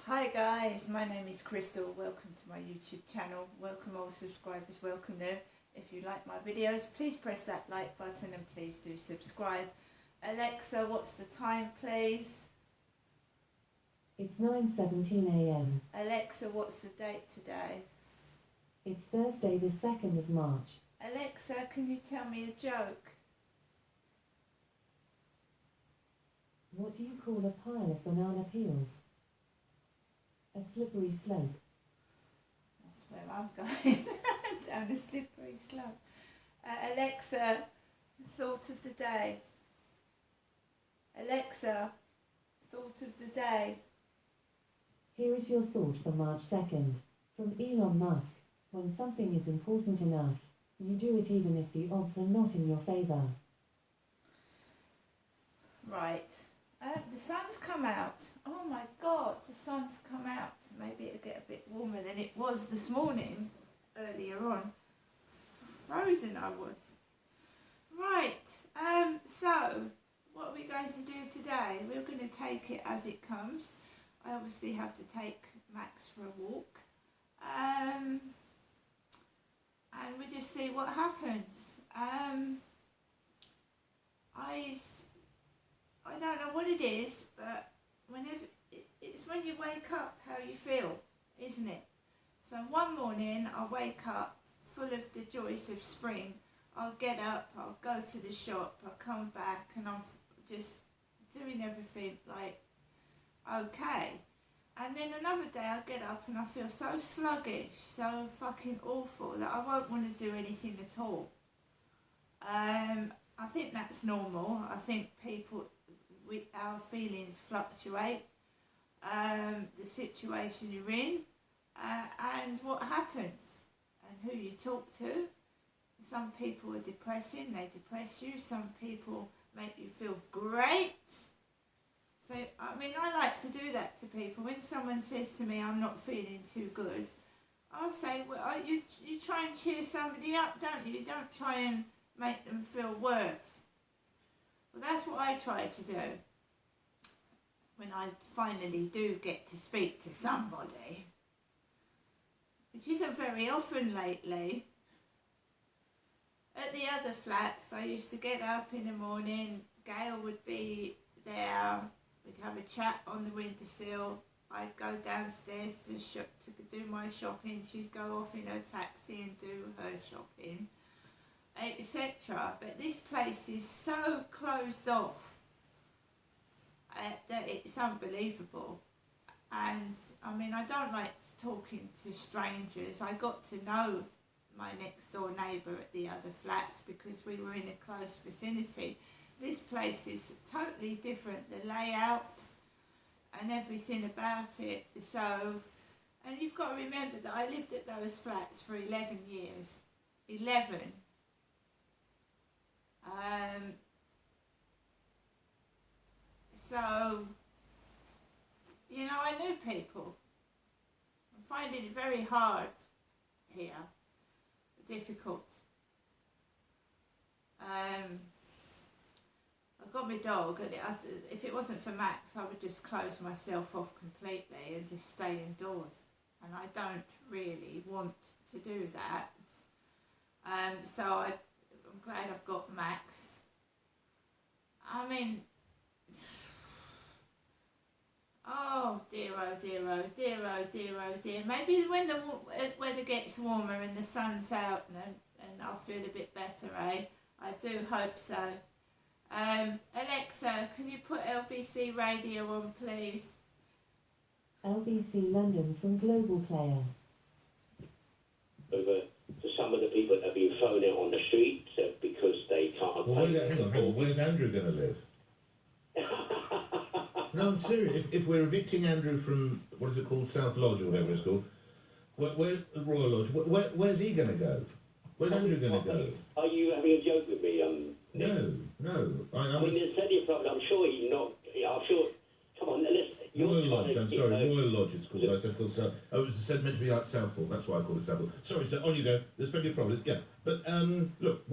Hi guys, my name is Crystal. Welcome to my YouTube channel. Welcome all subscribers, welcome new. If you like my videos, please press that like button and please do subscribe. Alexa, what's the time please? It's 9:17 a.m. Alexa, what's the date today? It's Thursday the 2nd of March. Alexa, can you tell me a joke? What do you call a pile of banana peels? A slippery slope. That's where I'm going, down a slippery slope. Alexa, thought of the day. Alexa, thought of the day. Here is your thought for March 2nd. From Elon Musk. When something is important enough, you do it even if the odds are not in your favour. Right. The sun's come out. Oh my god, the sun's come out. Maybe it'll get a bit warmer than it was this morning, earlier on. Frozen I was. Right, so what are we going to do today? We're going to take it as it comes. I obviously have to take Max for a walk. And we just see what happens. I don't know what it is, but it's when you wake up how you feel, isn't it? So one morning I wake up full of the joys of spring. I'll get up, I'll go to the shop, I'll come back and I'm just doing everything like okay. And then another day I get up and I feel so sluggish, so fucking awful that I won't want to do anything at all. I think that's normal. I think our feelings fluctuate, the situation you're in, and what happens, and who you talk to. Some people are depressing, they depress you. Some people make you feel great. So, I mean, I like to do that to people. When someone says to me, I'm not feeling too good, I'll say, well, you try and cheer somebody up, don't you? You don't try and make them feel worse. Well, that's what I try to do when I finally do get to speak to somebody, which isn't very often lately. At the other flats, I used to get up in the morning, Gail would be there, we'd have a chat on the windowsill, I'd go downstairs to do my shopping, she'd go off in her taxi and do her shopping, etc. But this place is so closed off that it's unbelievable. And I mean, I don't like talking to strangers. I got to know my next door neighbour at the other flats because we were in a close vicinity. This place is totally different, the layout and everything about it. So, and you've got to remember that I lived at those flats for 11 years. 11. So, you know, I knew people. I'm finding it very hard here, difficult. I've got my dog, and if it wasn't for Max, I would just close myself off completely and just stay indoors. And I don't really want to do that. So I'm glad I've got Max. I mean, oh dear, oh dear, oh dear, oh dear, oh dear. Maybe when the weather gets warmer and the sun's out and I'll feel a bit better, eh? I do hope so. Alexa, can you put LBC radio on, please? LBC London from Global Player. Over to some of the people that have been thrown out on the streets because they can't. Well, hang on. Where's Andrew going to live? No, I'm serious. If we're evicting Andrew from, what is it called, South Lodge or whatever it's called, where Royal Lodge, where's he going to go? Where's Andrew going to go? Are you having a joke with me? No. I mean, there's plenty of problems. I'm sure he's not. I'm sure. Come on, let's. Royal Lodge, I'm sorry, Royal Lodge it's called. I said called South. Oh, it was said meant to be like Southall. That's why I called it Southall. Sorry, so on you go. There's plenty of problems. Yeah, but look,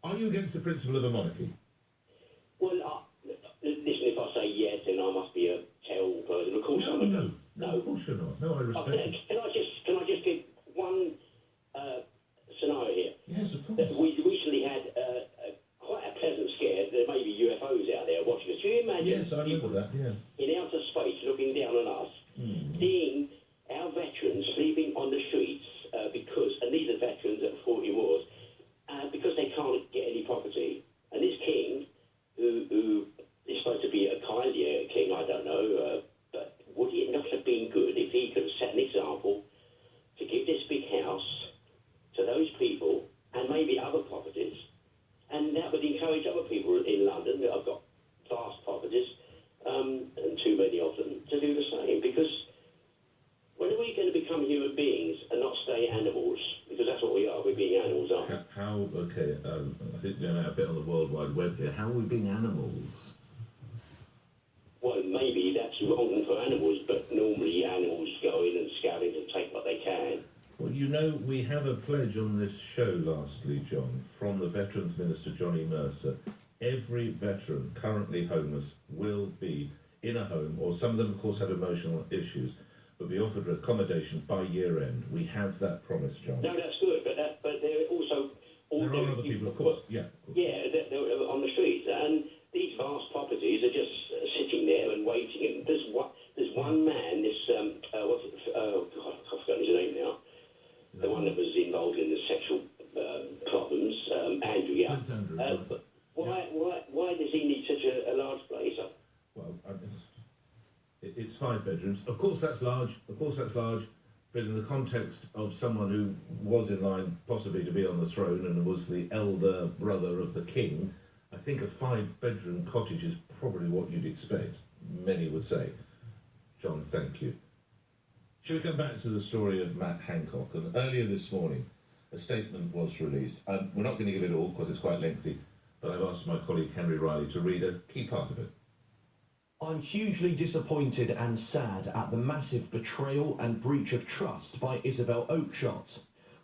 are you against the principle of a monarchy? Well, listen. If I say yes, then I must be a terrible person. Of course, I'm. No. No, of course you're not. No, I respect Okay, you. can I just give one scenario here? Yes, of That course. we recently had quite a pleasant scare. There may be UFOs out there watching us. Do you imagine Yes, I remember people that, yeah. in outer space looking down on us, seeing our veterans sleeping on the streets because, and these are veterans that fought in wars, because they can't get any property. And this king, who is supposed to be a kinder king, I don't know, but would it not have been good if he could have set an example to give this big house to those people and maybe other properties, and that would encourage other people in London that have got vast properties, and too many of them, to do the same. Because when are we going to become human beings and not stay animals? Because that's what we are. We're being animals, aren't we? Okay, I think we're going out a bit on the World Wide Web here. How are we being animals? Well, maybe that's wrong for animals, but normally animals go in and scavenge and take what they can. Well, you know, we have a pledge on this show, lastly, John, from the Veterans Minister, Johnny Mercer. Every veteran currently homeless will be in a home, or some of them, of course, have emotional issues, but be offered accommodation by year end. We have that promise, John. No, that's good, but there are also... There are other people, of course, yeah. Of course. Yeah, they're on the streets, and these vast properties are just sitting there and waiting. And there's one man, this what's it? Oh God, I've forgotten his name now. The one that was involved in the sexual problems, Andrew. Yeah. Prince Andrew. Right. But why does he need such a large place? Well, it's 5 bedrooms. Of course, that's large. But in the context of someone who was in line possibly to be on the throne and was the elder brother of the king, I think a 5-bedroom cottage is probably what you'd expect, many would say. John, thank you. Shall we come back to the story of Matt Hancock? And earlier this morning, a statement was released. We're not going to give it all because it's quite lengthy, but I've asked my colleague Henry Riley to read a key part of it. I'm hugely disappointed and sad at the massive betrayal and breach of trust by Isabel Oakeshott.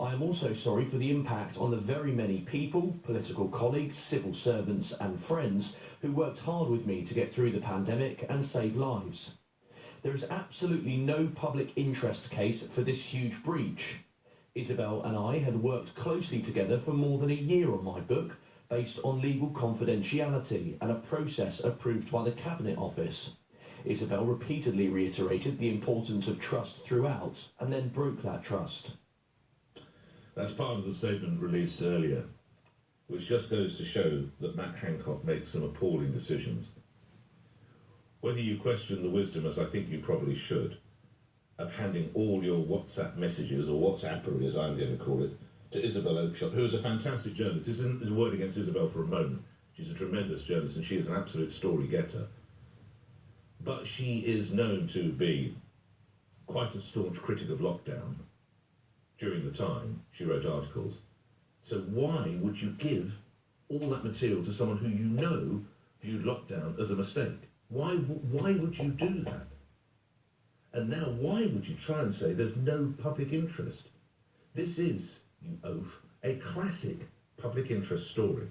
I am also sorry for the impact on the very many people, political colleagues, civil servants and friends who worked hard with me to get through the pandemic and save lives. There is absolutely no public interest case for this huge breach. Isabel and I had worked closely together for more than a year on my book, based on legal confidentiality and a process approved by the Cabinet Office. Isabel repeatedly reiterated the importance of trust throughout and then broke that trust. That's part of the statement released earlier, which just goes to show that Matt Hancock makes some appalling decisions. Whether you question the wisdom, as I think you probably should, of handing all your WhatsApp messages, or WhatsAppery as I'm going to call it, to Isabel Oakeshott, who is a fantastic journalist. This isn't a word against Isabel for a moment. She's a tremendous journalist and she is an absolute story getter. But she is known to be quite a staunch critic of lockdown. During the time, she wrote articles. So why would you give all that material to someone who you know viewed lockdown as a mistake? Why would you do that? And now why would you try and say there's no public interest? This is, you oaf, a classic public interest story.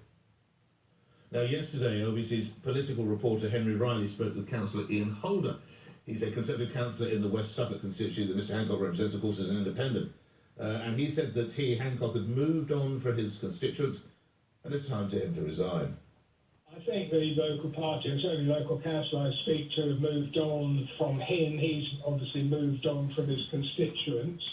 Now, yesterday, OBC's political reporter Henry Riley spoke with Councillor Ian Holder. He's a Conservative councillor in the West Suffolk constituency that Mr Hancock represents, of course, as an independent. And he said that Hancock, had moved on for his constituents, and it's time for him to resign. I think the local party, and certainly local council I speak to, have moved on from him. He's obviously moved on from his constituents.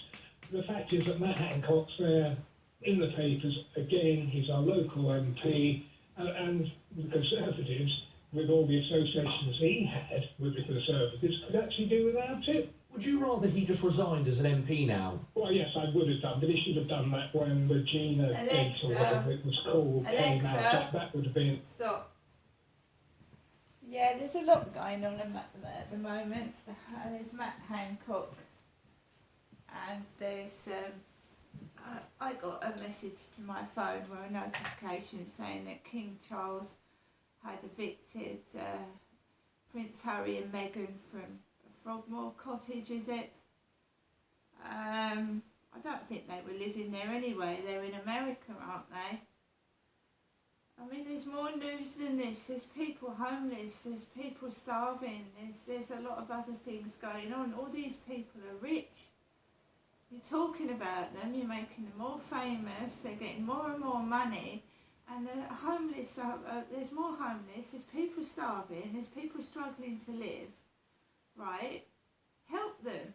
The fact is that Matt Hancock's there in the papers again. He's our local MP, and the Conservatives, with all the associations he had with the Conservatives, could actually do without it. Would you rather he just resigned as an MP now? Well, yes, I would have done, but he should have done that when the Gina Gate, or whatever it was called, came out. That would have been... Stop. Yeah, there's a lot going on at the moment. There's Matt Hancock, and there's I got a message to my phone or a notification saying that King Charles had evicted Prince Harry and Meghan from Frogmore Cottage, is it? I don't think they were living there anyway. They're in America, aren't they? I mean, there's more news than this. There's people homeless, there's people starving, there's a lot of other things going on. All these people are rich. You're talking about them, you're making them more famous, they're getting more and more money, and the homeless, there's more homeless, there's people starving, there's people struggling to live, right? Help them.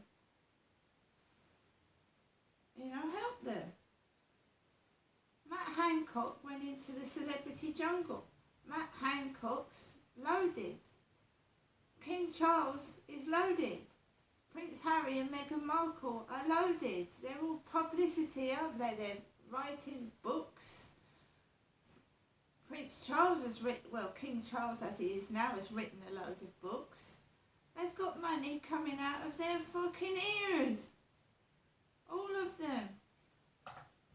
You know, help them. Matt Hancock went into the celebrity jungle. Matt Hancock's loaded. King Charles is loaded. Prince Harry and Meghan Markle are loaded. They're all publicity, aren't they? They're writing books. Prince Charles has written, well, King Charles as he is now has written a load of books. They've got money coming out of their fucking ears. All of them.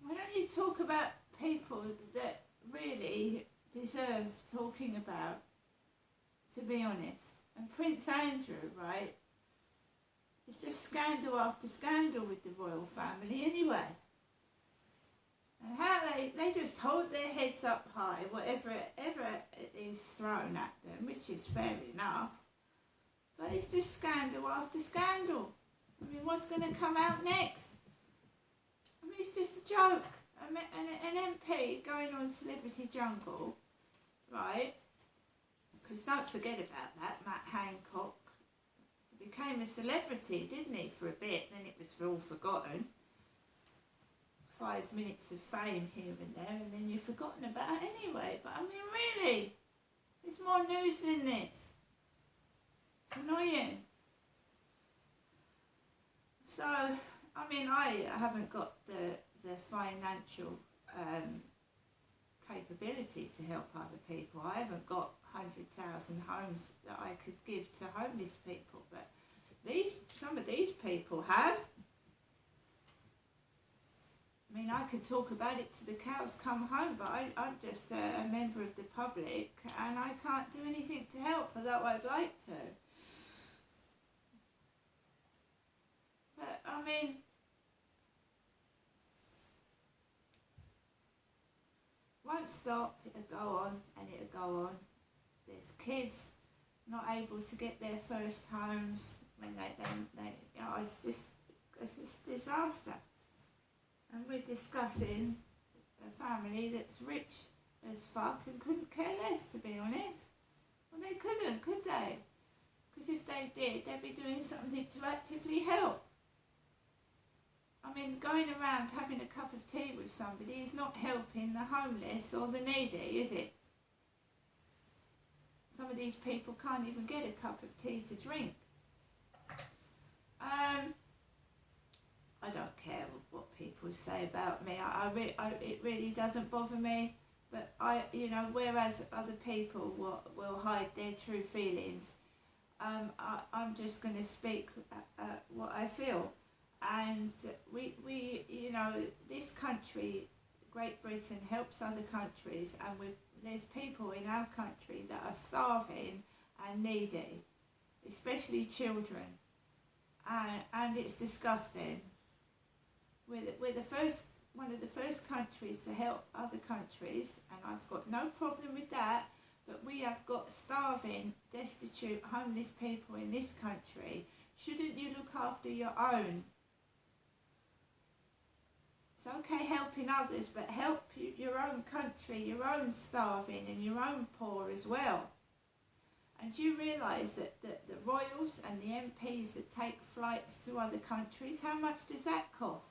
Why don't you talk about people that really deserve talking about, to be honest? And Prince Andrew, right? It's just scandal after scandal with the royal family anyway. And how they just hold their heads up high, whatever is thrown at them, which is fair enough. But it's just scandal after scandal. I mean, what's going to come out next? I mean, it's just a joke. An MP going on Celebrity Jungle, right? Because don't forget about that, Matt Hancock became a celebrity, didn't he, for a bit, then it was all forgotten. 5 minutes of fame here and there, and then you're forgotten about it anyway. But I mean, really, there's more news than this. It's annoying. So, I mean, I haven't got the financial capability to help other people. I haven't got 100,000 homes that I could give to homeless people, but some of these people have. I mean, I could talk about it till the cows come home, but I'm just a member of the public and I can't do anything to help, although I'd like to. But, I mean, won't stop, it'll go on and it'll go on. There's kids not able to get their first homes when they you know, it's a disaster. And we're discussing a family that's rich as fuck and couldn't care less, to be honest. Well, they couldn't, could they? Because if they did, they'd be doing something to actively help. I mean, going around having a cup of tea with somebody is not helping the homeless or the needy, is it? Some of these people can't even get a cup of tea to drink. I don't care what people say about me. It really doesn't bother me. But whereas other people will hide their true feelings, I'm just going to speak what I feel. And we this country, Great Britain, helps other countries, and there's people in our country that are starving and needy, especially children, and it's disgusting. We're one of the first countries to help other countries, and I've got no problem with that, but we have got starving, destitute, homeless people in this country. Shouldn't you look after your own? It's okay helping others, but help your own country, your own starving and your own poor as well. And do you realise that the royals and the MPs that take flights to other countries, how much does that cost?